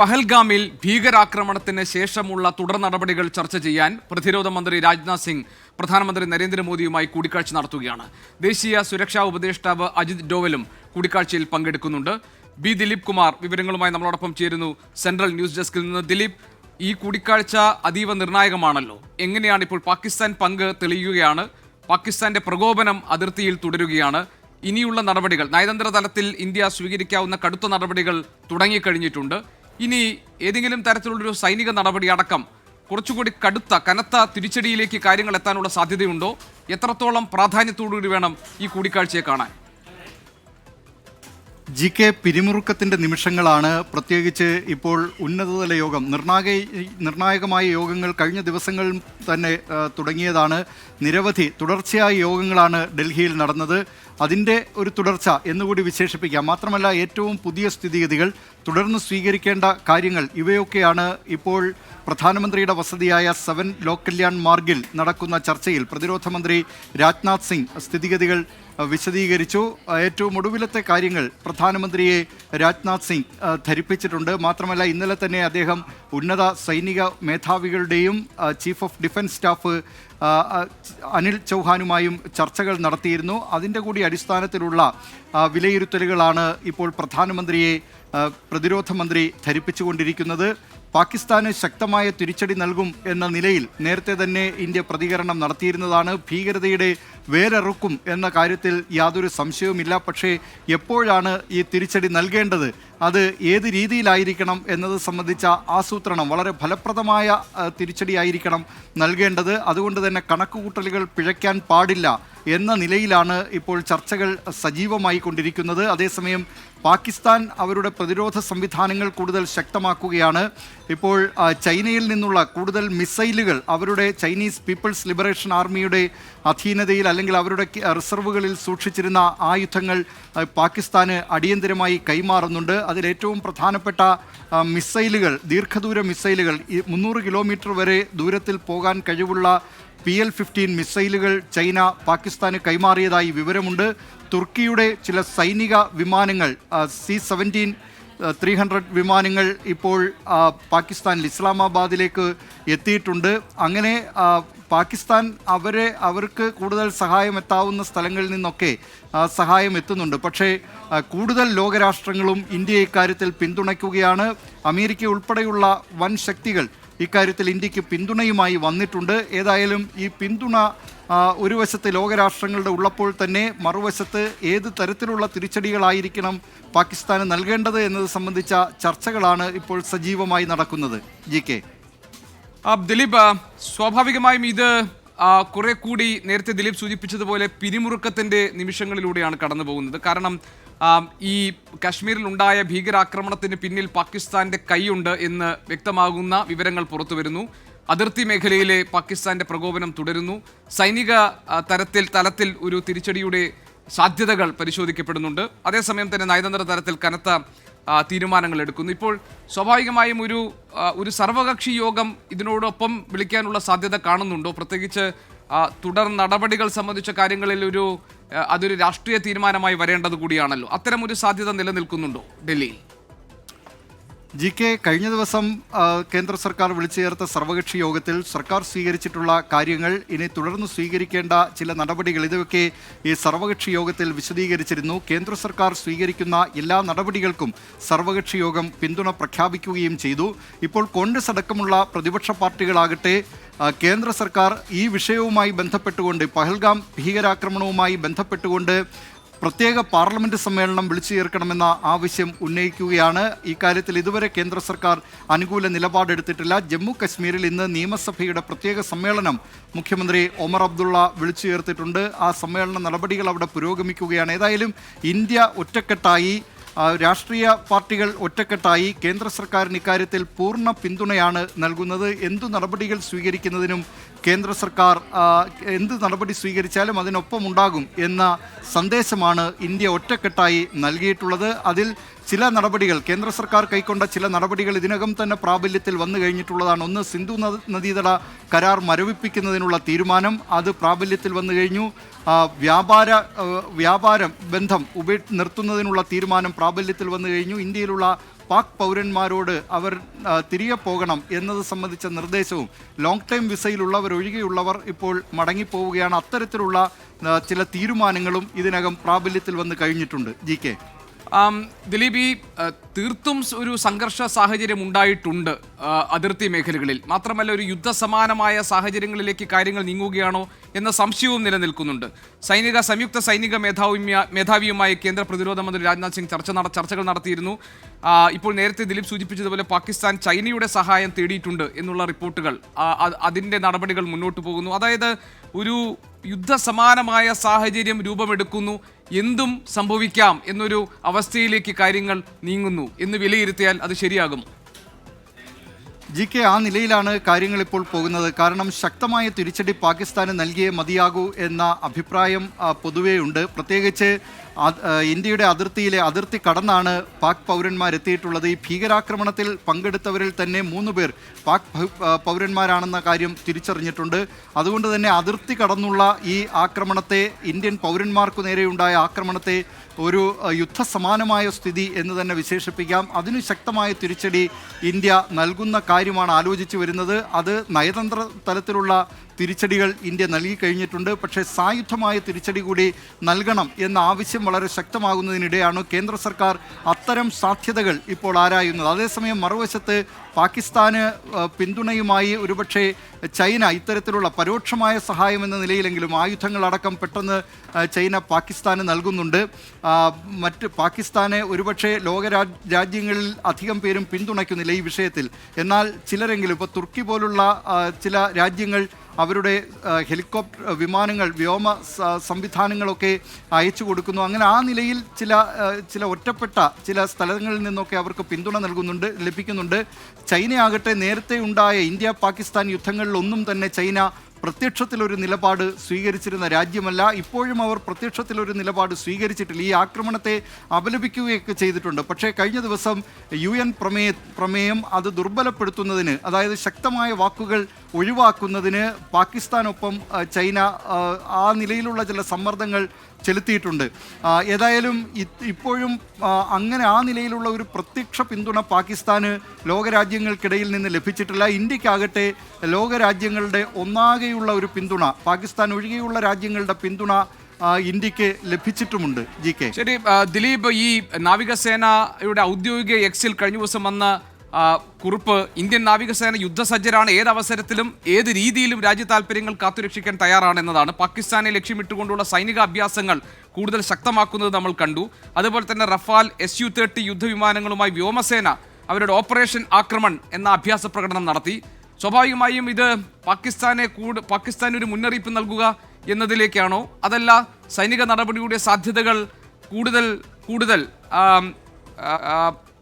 പഹൽഗാമിൽ ഭീകരാക്രമണത്തിന് ശേഷമുള്ള തുടർ നടപടികൾ ചർച്ച ചെയ്യാൻ പ്രതിരോധ മന്ത്രി രാജ്നാഥ് സിംഗ് പ്രധാനമന്ത്രി നരേന്ദ്രമോദിയുമായി കൂടിക്കാഴ്ച നടത്തുകയാണ്. ദേശീയ സുരക്ഷാ ഉപദേഷ്ടാവ് അജിത് ഡോവലും കൂടിക്കാഴ്ചയിൽ പങ്കെടുക്കുന്നുണ്ട്. ബി ദിലീപ് കുമാർ വിവരങ്ങളുമായി നമ്മളോടൊപ്പം ചേരുന്നു സെൻട്രൽ ന്യൂസ് ഡെസ്കിൽ നിന്ന്. ദിലീപ്, ഈ കൂടിക്കാഴ്ച അതീവ നിർണായകമാണല്ലോ. എങ്ങനെയാണ് ഇപ്പോൾ പാകിസ്ഥാൻ പങ്ക് തെളിയുകയാണ്, പാകിസ്ഥാന്റെ പ്രകോപനം അതിർത്തിയിൽ തുടരുകയാണ്. ഇനിയുള്ള നടപടികൾ നയതന്ത്ര തലത്തിൽ ഇന്ത്യ സ്വീകരിക്കാവുന്ന കടുത്ത നടപടികൾ തുടങ്ങിക്കഴിഞ്ഞിട്ടുണ്ട്. ഇനി ഏതെങ്കിലും തരത്തിലുള്ളൊരു സൈനിക നടപടി അടക്കം കുറച്ചുകൂടി കനത്ത തിരിച്ചടിയിലേക്ക് കാര്യങ്ങൾ എത്താനുള്ള സാധ്യതയുണ്ടോ? എത്രത്തോളം പ്രാധാന്യത്തോടുകൂടി വേണം ഈ കൂടിക്കാഴ്ചയെ കാണാൻ? GK പിരിമുറുക്കത്തിൻ്റെ നിമിഷങ്ങളാണ്. പ്രത്യേകിച്ച് ഇപ്പോൾ ഉന്നതതല യോഗം, നിർണായകമായ യോഗങ്ങൾ കഴിഞ്ഞ ദിവസങ്ങളിൽ തന്നെ തുടങ്ങിയതാണ്. നിരവധി തുടർച്ചയായ യോഗങ്ങളാണ് ഡൽഹിയിൽ നടന്നത്. അതിൻ്റെ ഒരു തുടർച്ച എന്നുകൂടി വിശേഷിപ്പിക്കാം. മാത്രമല്ല, ഏറ്റവും പുതിയ സ്ഥിതിഗതികൾ, തുടർന്ന് സ്വീകരിക്കേണ്ട കാര്യങ്ങൾ, ഇവയൊക്കെയാണ് ഇപ്പോൾ പ്രധാനമന്ത്രിയുടെ വസതിയായ 7 ലോക് കല്യാൺ മാർഗിൽ നടക്കുന്ന ചർച്ചയിൽ പ്രതിരോധ മന്ത്രി രാജ്നാഥ് സിംഗ് സ്ഥിതിഗതികൾ വിശദീകരിച്ചു. ഏറ്റവും ഒടുവിലത്തെ കാര്യങ്ങൾ പ്രധാനമന്ത്രിയെ രാജ്നാഥ് സിംഗ് ധരിപ്പിച്ചിട്ടുണ്ട്. മാത്രമല്ല, ഇന്നലെ തന്നെ അദ്ദേഹം ഉന്നത സൈനിക മേധാവികളുടെയും chief of defence staff Anil ചൗഹാനുമായും ചർച്ചകൾ നടത്തിയിരുന്നു. അതിൻ്റെ കൂടി അടിസ്ഥാനത്തിലുള്ള വിലയിരുത്തലുകളാണ് ഇപ്പോൾ പ്രധാനമന്ത്രിയെ പ്രതിരോധ മന്ത്രി ധരിപ്പിച്ചുകൊണ്ടിരിക്കുന്നത്. പാകിസ്ഥാന് ശക്തമായ തിരിച്ചടി നൽകും എന്ന നിലയിൽ നേരത്തെ തന്നെ ഇന്ത്യ പ്രതികരണം നടത്തിയിരുന്നതാണ്. ഭീകരതയുടെ വേരറുക്കും എന്ന കാര്യത്തിൽ യാതൊരു സംശയവുമില്ല. പക്ഷേ എപ്പോഴാണ് ഈ തിരിച്ചടി നൽകേണ്ടത്, അത് ഏത് രീതിയിലായിരിക്കണം എന്നത് സംബന്ധിച്ച ആസൂത്രണം, വളരെ ഫലപ്രദമായ തിരിച്ചടിയായിരിക്കണം നൽകേണ്ടത്. അതുകൊണ്ട് തന്നെ കണക്കുകൂട്ടലുകൾ പിഴയ്ക്കാൻ പാടില്ല എന്ന നിലയിലാണ് ഇപ്പോൾ ചർച്ചകൾ സജീവമായി കൊണ്ടിരിക്കുന്നത്. അതേസമയം പാകിസ്ഥാൻ അവരുടെ പ്രതിരോധ സംവിധാനങ്ങൾ കൂടുതൽ ശക്തമാക്കുകയാണ്. ഇപ്പോൾ ചൈനയിൽ നിന്നുള്ള കൂടുതൽ മിസൈലുകൾ അവരുടെ ചൈനീസ് പീപ്പിൾസ് ലിബറേഷൻ ആർമിയുടെ അധീനതയിൽ അല്ലെങ്കിൽ അവരുടെ റിസർവുകളിൽ സൂക്ഷിച്ചിരുന്ന ആയുധങ്ങൾ പാകിസ്ഥാന് അടിയന്തരമായി കൈമാറുന്നുണ്ട്. അതിലേറ്റവും പ്രധാനപ്പെട്ട മിസൈലുകൾ, ദീർഘദൂര മിസൈലുകൾ, 300 കിലോമീറ്റർ വരെ ദൂരത്തിൽ പോകാൻ കഴിവുള്ള PL-15 മിസൈലുകൾ ചൈന പാകിസ്ഥാന് കൈമാറിയതായി വിവരമുണ്ട്. തുർക്കിയുടെ ചില സൈനിക വിമാനങ്ങൾ, C-17-300 വിമാനങ്ങൾ ഇപ്പോൾ പാകിസ്ഥാനിൽ ഇസ്ലാമാബാദിലേക്ക് എത്തിയിട്ടുണ്ട്. അങ്ങനെ പാകിസ്ഥാൻ അവർക്ക് കൂടുതൽ സഹായം എത്താവുന്ന സ്ഥലങ്ങളിൽ നിന്നൊക്കെ സഹായം എത്തുന്നുണ്ട്. പക്ഷേ കൂടുതൽ ലോകരാഷ്ട്രങ്ങളും ഇന്ത്യയെ ഇക്കാര്യത്തിൽ പിന്തുണയ്ക്കുകയാണ്. അമേരിക്ക ഉൾപ്പെടെയുള്ള വൻ ശക്തികൾ ഇക്കാര്യത്തിൽ ഇന്ത്യക്ക് പിന്തുണയുമായി വന്നിട്ടുണ്ട്. ഏതായാലും ഈ പിന്തുണ ഒരു വശത്ത് ലോകരാഷ്ട്രങ്ങളുടെ ഉള്ളപ്പോൾ തന്നെ മറുവശത്ത് ഏത് തരത്തിലുള്ള തിരിച്ചടികളായിരിക്കണം പാകിസ്ഥാന് നൽകേണ്ടത് എന്നത് സംബന്ധിച്ച ചർച്ചകളാണ് ഇപ്പോൾ സജീവമായി നടക്കുന്നത്. GK. ദിലീപ്, സ്വാഭാവികമായും ഇത് കുറെ കൂടി നേരത്തെ ദിലീപ് സൂചിപ്പിച്ചതുപോലെ പിരിമുറുക്കത്തിൻ്റെ നിമിഷങ്ങളിലൂടെയാണ് കടന്നു പോകുന്നത്. കാരണം ഈ കാശ്മീരിൽ ഉണ്ടായ ഭീകരാക്രമണത്തിന് പിന്നിൽ പാകിസ്ഥാന്റെ കൈയുണ്ട് എന്ന് വ്യക്തമാകുന്ന വിവരങ്ങൾ പുറത്തു വരുന്നു. അതിർത്തി മേഖലയിലെ പാകിസ്ഥാന്റെ പ്രകോപനം തുടരുന്നു. സൈനിക തലത്തിൽ ഒരു തിരിച്ചടിയുടെ സാധ്യതകൾ പരിശോധിക്കപ്പെടുന്നുണ്ട്. അതേസമയം തന്നെ നയതന്ത്ര തലത്തിൽ കനത്ത തീരുമാനങ്ങൾ എടുക്കുന്നു. ഇപ്പോൾ സ്വാഭാവികമായും ഒരു സർവകക്ഷി യോഗം ഇതിനോടൊപ്പം വിളിക്കാനുള്ള സാധ്യത കാണുന്നുണ്ടോ? പ്രത്യേകിച്ച് തുടർ നടപടികൾ സംബന്ധിച്ച കാര്യങ്ങളിൽ അതൊരു രാഷ്ട്രീയ തീരുമാനമായി വരേണ്ടത് കൂടിയാണല്ലോ. അത്തരം ഒരു സാധ്യത നിലനിൽക്കുന്നുണ്ടോ ഡൽഹിയിൽ? GK, കഴിഞ്ഞ ദിവസം കേന്ദ്ര സർക്കാർ വിളിച്ചു ചേർത്ത സർവകക്ഷി യോഗത്തിൽ സർക്കാർ സ്വീകരിച്ചിട്ടുള്ള കാര്യങ്ങൾ, ഇനി തുടർന്ന് സ്വീകരിക്കേണ്ട ചില നടപടികൾ, ഇതൊക്കെ ഈ സർവകക്ഷി യോഗത്തിൽ വിശദീകരിച്ചിരുന്നു. കേന്ദ്ര സർക്കാർ സ്വീകരിക്കുന്ന എല്ലാ നടപടികൾക്കും സർവകക്ഷി യോഗം പിന്തുണ പ്രഖ്യാപിക്കുകയും ചെയ്തു. ഇപ്പോൾ കോൺഗ്രസ് അടക്കമുള്ള പ്രതിപക്ഷ പാർട്ടികളാകട്ടെ കേന്ദ്ര സർക്കാർ ഈ വിഷയവുമായി ബന്ധപ്പെട്ടുകൊണ്ട്, പഹൽഗാം ഭീകരാക്രമണവുമായി ബന്ധപ്പെട്ടുകൊണ്ട് പ്രത്യേക പാർലമെൻറ്റ് സമ്മേളനം വിളിച്ചു ചേർക്കണമെന്ന ആവശ്യം ഉന്നയിക്കുകയാണ്. ഇക്കാര്യത്തിൽ ഇതുവരെ കേന്ദ്ര സർക്കാർ അനുകൂല നിലപാടെടുത്തിട്ടില്ല. ജമ്മു കശ്മീരിൽ ഇന്ന് നിയമസഭയുടെ പ്രത്യേക സമ്മേളനം മുഖ്യമന്ത്രി ഒമർ അബ്ദുള്ള വിളിച്ചു ചേർത്തിട്ടുണ്ട്. ആ സമ്മേളന നടപടികൾ അവിടെ പുരോഗമിക്കുകയാണ്. ഏതായാലും ഇന്ത്യ ഒറ്റക്കെട്ടായി, രാഷ്ട്രീയ പാർട്ടികൾ ഒറ്റക്കെട്ടായി കേന്ദ്ര സർക്കാരിന് ഇക്കാര്യത്തിൽ പൂർണ്ണ പിന്തുണയാണ് നൽകുന്നത്. എന്തു നടപടികൾ സ്വീകരിക്കുന്നതിനും കേന്ദ്ര സർക്കാർ എന്ത് നടപടി സ്വീകരിച്ചാലും അതിനൊപ്പം ഉണ്ടാകും എന്ന സന്ദേശമാണ് ഇന്ത്യ ഒറ്റക്കെട്ടായി നൽകിയിട്ടുള്ളത്. അതിൽ ചില നടപടികൾ, കേന്ദ്ര സർക്കാർ കൈക്കൊണ്ട ചില നടപടികൾ ഇതിനകം തന്നെ പ്രാബല്യത്തിൽ വന്നു കഴിഞ്ഞിട്ടുള്ളതാണ്. ഒന്ന്, സിന്ധു നദീതട കരാർ മരവിപ്പിക്കുന്നതിനുള്ള തീരുമാനം, അത് പ്രാബല്യത്തിൽ വന്നു കഴിഞ്ഞു. വ്യാപാര ബന്ധം നിർത്തുന്നതിനുള്ള തീരുമാനം പ്രാബല്യത്തിൽ വന്നു കഴിഞ്ഞു. ഇന്ത്യയിലുള്ള പാക് പൗരന്മാരോട് അവർ തിരികെ പോകണം എന്നത് സംബന്ധിച്ച നിർദ്ദേശവും ലോങ് ടൈം വിസയിലുള്ളവരൊഴികെയുള്ളവർ ഇപ്പോൾ മടങ്ങിപ്പോവുകയാണ്. അത്തരത്തിലുള്ള ചില തീരുമാനങ്ങളും ഇതിനകം പ്രാബല്യത്തിൽ വന്ന് കഴിഞ്ഞിട്ടുണ്ട്. GK. ദിലീപ്, ഈ തീർത്തും ഒരു സംഘർഷ സാഹചര്യം ഉണ്ടായിട്ടുണ്ട് അതിർത്തി മേഖലകളിൽ. മാത്രമല്ല, ഒരു യുദ്ധസമാനമായ സാഹചര്യങ്ങളിലേക്ക് കാര്യങ്ങൾ നീങ്ങുകയാണോ എന്ന സംശയവും നിലനിൽക്കുന്നുണ്ട്. സംയുക്ത സൈനിക മേധാവിയുമായി കേന്ദ്ര പ്രതിരോധ മന്ത്രി രാജ്നാഥ് സിംഗ് ചർച്ചകൾ നടത്തിയിരുന്നു. ഇപ്പോൾ നേരത്തെ ദിലീപ് സൂചിപ്പിച്ചതുപോലെ പാകിസ്ഥാൻ ചൈനയുടെ സഹായം തേടിയിട്ടുണ്ട് എന്നുള്ള റിപ്പോർട്ടുകൾ, അതിൻ്റെ നടപടികൾ മുന്നോട്ട് പോകുന്നു. അതായത് ഒരു യുദ്ധസമാനമായ സാഹചര്യം രൂപമെടുക്കുന്നു, എന്തും സംഭവിക്കാം എന്നൊരു അവസ്ഥയിലേക്ക് കാര്യങ്ങൾ നീങ്ങുന്നു എന്ന് വിലയിരുത്തിയാൽ അത് ശരിയാകും. GK, ആ നിലയിലാണ് കാര്യങ്ങൾ ഇപ്പോൾ പോകുന്നത്. കാരണം ശക്തമായ തിരിച്ചടി പാകിസ്ഥാന് നൽകിയേ മതിയാകൂ എന്ന അഭിപ്രായം പൊതുവെയുണ്ട്. പ്രത്യേകിച്ച് ഇന്ത്യയുടെ അതിർത്തി കടന്നാണ് പാക് പൗരന്മാരെത്തിയിട്ടുള്ളത്. ഈ ഭീകരാക്രമണത്തിൽ പങ്കെടുത്തവരിൽ തന്നെ 3 പേർ പാക് പൗരന്മാരാണെന്ന കാര്യം തിരിച്ചറിഞ്ഞിട്ടുണ്ട്. അതുകൊണ്ട് തന്നെ അതിർത്തി കടന്നുള്ള ഈ ആക്രമണത്തെ, ഇന്ത്യൻ പൗരന്മാർക്കു നേരെയുണ്ടായ ആക്രമണത്തെ ഒരു യുദ്ധസമാനമായ സ്ഥിതി എന്ന് തന്നെ വിശേഷിപ്പിക്കാം. അതിന് ശക്തമായ തിരിച്ചടി ഇന്ത്യ നൽകുന്ന കാര്യമാണ് ആലോചിച്ചു വരുന്നത്. അത് നയതന്ത്ര തലത്തിലുള്ള തിരിച്ചടികൾ ഇന്ത്യ നൽകി കഴിഞ്ഞിട്ടുണ്ട്. പക്ഷേ സായുധമായ തിരിച്ചടി കൂടി നൽകണം എന്ന ആവശ്യം വളരെ ശക്തമാകുന്നതിനിടെയാണ് കേന്ദ്ര സർക്കാർ അത്തരം സാധ്യതകൾ ഇപ്പോൾ ആരായുന്നത്. അതേസമയം മറുവശത്ത് പാകിസ്ഥാന് പിന്തുണയുമായി ഒരുപക്ഷെ ചൈന ഇത്തരത്തിലുള്ള പരോക്ഷമായ സഹായം എന്ന നിലയിലെങ്കിലും ആയുധങ്ങളടക്കം പെട്ടെന്ന് ചൈന പാകിസ്ഥാന് നൽകുന്നുണ്ട്. പാകിസ്ഥാനെ ഒരുപക്ഷെ രാജ്യങ്ങളിൽ അധികം പേരും പിന്തുണയ്ക്കുന്നില്ല ഈ വിഷയത്തിൽ. എന്നാൽ ചിലരെങ്കിലും, ഇപ്പോൾ തുർക്കി പോലുള്ള ചില രാജ്യങ്ങൾ അവരുടെ ഹെലികോപ്റ്റർ വിമാനങ്ങൾ, വ്യോമ സംവിധാനങ്ങളൊക്കെ അയച്ചു കൊടുക്കുന്നു. അങ്ങനെ ആ നിലയിൽ ചില ഒറ്റപ്പെട്ട ചില സ്ഥലങ്ങളിൽ നിന്നൊക്കെ അവർക്ക് പിന്തുണ ലഭിക്കുന്നുണ്ട്. ചൈനയാകട്ടെ നേരത്തെ ഉണ്ടായ ഇന്ത്യ പാകിസ്ഥാൻ യുദ്ധങ്ങളിലൊന്നും തന്നെ ചൈന പ്രത്യക്ഷത്തിലൊരു നിലപാട് സ്വീകരിച്ചിരുന്ന രാജ്യമല്ല. ഇപ്പോഴും അവർ പ്രത്യക്ഷത്തിലൊരു നിലപാട് സ്വീകരിച്ചിട്ടില്ല. ഈ ആക്രമണത്തെ അപലപിക്കുകയൊക്കെ ചെയ്തിട്ടുണ്ട്. പക്ഷേ കഴിഞ്ഞ ദിവസം UN പ്രമേയം അത് ദുർബലപ്പെടുത്തുന്നതിന്, അതായത് ശക്തമായ വാക്കുകൾ ഒഴിവാക്കുന്നതിന് പാകിസ്ഥാനൊപ്പം ചൈന ആ നിലയിലുള്ള ചില സമ്മർദ്ദങ്ങൾ ചെലുത്തിയിട്ടുണ്ട്. ഏതായാലും ഇപ്പോഴും അങ്ങനെ ആ നിലയിലുള്ള ഒരു പ്രത്യക്ഷ പിന്തുണ പാകിസ്ഥാന് ലോകരാജ്യങ്ങൾക്കിടയിൽ നിന്ന് ലഭിച്ചിട്ടില്ല. ഇന്ത്യക്കാകട്ടെ ലോകരാജ്യങ്ങളുടെ ഒന്നാകെയുള്ള ഒരു പിന്തുണ, പാകിസ്ഥാൻ ഒഴികെയുള്ള രാജ്യങ്ങളുടെ പിന്തുണ ഇന്ത്യക്ക് ലഭിച്ചിട്ടുമുണ്ട്. GK. ശരി ദിലീപ്, ഈ നാവികസേനയുടെ ഔദ്യോഗിക എക്സിൽ കഴിഞ്ഞ ദിവസം വന്ന കുറിപ്പ്, ഇന്ത്യൻ നാവികസേന യുദ്ധസജ്ജരാണ്, ഏതവസരത്തിലും ഏത് രീതിയിലും രാജ്യ താല്പര്യങ്ങൾ കാത്തുരക്ഷിക്കാൻ തയ്യാറാണെന്നതാണ്. പാകിസ്ഥാനെ ലക്ഷ്യമിട്ടുകൊണ്ടുള്ള സൈനിക അഭ്യാസങ്ങൾ കൂടുതൽ ശക്തമാക്കുന്നത് നമ്മൾ കണ്ടു. അതുപോലെ തന്നെ റഫാൽ Su-30 യുദ്ധവിമാനങ്ങളുമായി വ്യോമസേന അവരുടെ ഓപ്പറേഷൻ ആക്രമൺ എന്ന അഭ്യാസ പ്രകടനം നടത്തി. സ്വാഭാവികമായും ഇത് പാകിസ്ഥാന് ഒരു മുന്നറിയിപ്പ് നൽകുക എന്നതിലേക്കാണോ, അതല്ല സൈനിക നടപടിയുടെ സാധ്യതകൾ കൂടുതൽ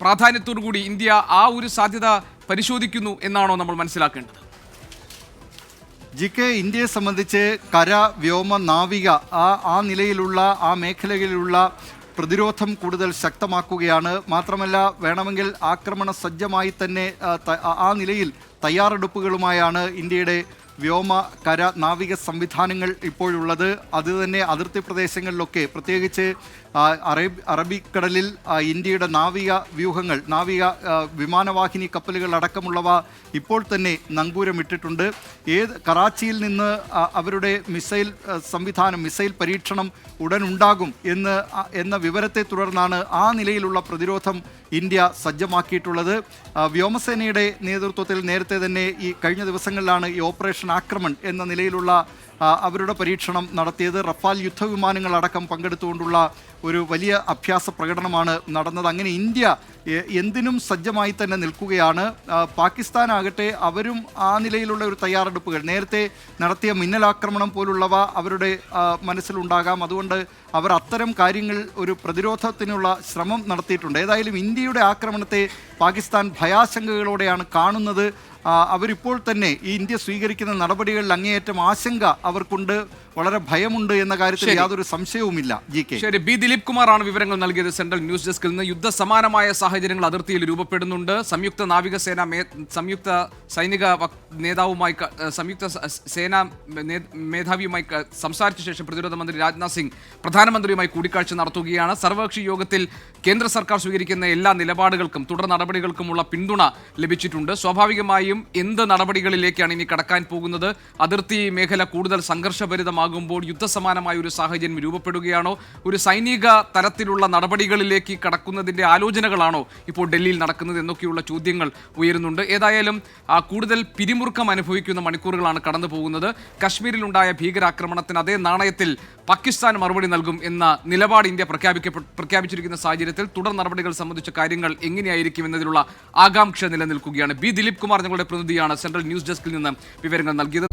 പ്രാധാന്യത്തോടുകൂടി ഇന്ത്യ ആ ഒരു സാധ്യത പരിശോധിക്കുന്നു എന്നാണോ നമ്മൾ മനസ്സിലാക്കേണ്ടത്? GK, ഇന്ത്യയെ സംബന്ധിച്ച് കര, വ്യോമ, നാവിക ആ നിലയിലുള്ള ആ മേഖലകളിലുള്ള പ്രതിരോധം കൂടുതൽ ശക്തമാക്കുകയാണ്. മാത്രമല്ല, വേണമെങ്കിൽ ആക്രമണ സജ്ജമായി തന്നെ ആ നിലയിൽ തയ്യാറെടുപ്പുകളുമായാണ് ഇന്ത്യയുടെ വ്യോമ, കര, നാവിക സംവിധാനങ്ങൾ ഇപ്പോഴുള്ളത്. അതുതന്നെ അതിർത്തി പ്രദേശങ്ങളിലൊക്കെ, പ്രത്യേകിച്ച് അറബിക്കടലിൽ ഇന്ത്യയുടെ നാവിക വ്യൂഹങ്ങൾ, വിമാനവാഹിനി കപ്പലുകൾ അടക്കമുള്ളവ ഇപ്പോൾ തന്നെ നങ്കൂരമിട്ടിട്ടുണ്ട്. കറാച്ചിയിൽ നിന്ന് അവരുടെ മിസൈൽ പരീക്ഷണം ഉടനുണ്ടാകും എന്ന വിവരത്തെ തുടർന്നാണ് ആ നിലയിലുള്ള പ്രതിരോധം ഇന്ത്യ സജ്ജമാക്കിയിട്ടുള്ളത്. വ്യോമസേനയുടെ നേതൃത്വത്തിൽ നേരത്തെ തന്നെ ഈ കഴിഞ്ഞ ദിവസങ്ങളിലാണ് ഈ ഓപ്പറേഷൻ ആക്രമൺ എന്ന നിലയിലുള്ള അവരുടെ പരീക്ഷണം നടത്തിയത്. റഫാൽ യുദ്ധവിമാനങ്ങളടക്കം പങ്കെടുത്തുകൊണ്ടുള്ള ഒരു വലിയ അഭ്യാസ പ്രകടനമാണ് നടന്നത്. അങ്ങനെ ഇന്ത്യ എന്തിനും സജ്ജമായി തന്നെ നിൽക്കുകയാണ്. പാകിസ്ഥാനാകട്ടെ അവരും ആ നിലയിലുള്ള ഒരു തയ്യാറെടുപ്പുകൾ, നേരത്തെ നടത്തിയ മിന്നലാക്രമണം പോലുള്ളവ അവരുടെ മനസ്സിലുണ്ടാകാം. അതുകൊണ്ട് അവർ അത്തരം കാര്യങ്ങൾ ഒരു പ്രതിരോധത്തിനുള്ള ശ്രമം നടത്തിയിട്ടുണ്ട്. ഏതായാലും ഇന്ത്യയുടെ ആക്രമണത്തെ പാകിസ്ഥാൻ ഭയാശങ്കകളോടെയാണ് കാണുന്നത്. അവരിപ്പോൾ തന്നെ ഈ ഇന്ത്യ സ്വീകരിക്കുന്ന നടപടികളിൽ അങ്ങേയറ്റം ആശങ്ക അവർക്കുണ്ട്. വളരെ ഭയമുണ്ട് എന്ന കാര്യത്തിൽ യാതൊരു സംശയവുമില്ല. ജി.കെ. ശരി, ബി ദിലീപ് കുമാറാണ് വിവരങ്ങൾ നൽകിയത് സെൻട്രൽ ന്യൂസ് ഡെസ്കിൽ നിന്ന്. യുദ്ധസമാനമായ സാഹചര്യങ്ങൾ അതിർത്തിയിൽ രൂപപ്പെടുന്നുണ്ട്. സംയുക്ത സൈനിക സേനാ മേധാവിയുമായി സംസാരിച്ച ശേഷം പ്രതിരോധ മന്ത്രി രാജ്നാഥ് സിംഗ് പ്രധാനമന്ത്രിയുമായി കൂടിക്കാഴ്ച നടത്തുകയാണ്. സർവകക്ഷി യോഗത്തിൽ കേന്ദ്ര സർക്കാർ സ്വീകരിക്കുന്ന എല്ലാ നിലപാടുകൾക്കും തുടർ നടപടികൾക്കുമുള്ള പിന്തുണ ലഭിച്ചിട്ടുണ്ട്. സ്വാഭാവികമായും എന്ത് നടപടികളിലേക്കാണ് ഇനി കടക്കാൻ പോകുന്നത്? അതിർത്തി മേഖല കൂടുതൽ സംഘർഷഭരിതമാകുമ്പോൾ യുദ്ധസമാനമായ ഒരു സാഹചര്യം രൂപപ്പെടുകയാണോ? ഒരു സൈനിക തലത്തിലുള്ള നടപടികളിലേക്ക് കടക്കുന്നതിന്റെ ആലോചനകളാണോ ഇപ്പോൾ ഡൽഹിയിൽ നടക്കുന്നത് എന്നൊക്കെയുള്ള ചോദ്യങ്ങൾ ഉയരുന്നുണ്ട്. ഏതായാലും കൂടുതൽ പിരിമുറുക്കം അനുഭവിക്കുന്ന മണിക്കൂറുകളാണ് കടന്നു പോകുന്നത്. കശ്മീരിലുണ്ടായ ഭീകരാക്രമണത്തിന് അതേ നാണയത്തിൽ പാകിസ്ഥാൻ മറുപടി നൽകും എന്ന നിലപാട് ഇന്ത്യ പ്രഖ്യാപിച്ചിരിക്കുന്ന സാഹചര്യത്തിൽ തുടർ നടപടികൾ സംബന്ധിച്ച കാര്യങ്ങൾ എങ്ങനെയായിരിക്കും എന്നതിലുള്ള ആകാംക്ഷ നിലനിൽക്കുകയാണ്. ബി ദിലീപ് കുമാർ ഞങ്ങളുടെ പ്രതിനിധിയാണ് സെൻട്രൽ ന്യൂസ് ഡെസ്കിൽ നിന്ന് വിവരങ്ങൾ നൽകിയത്.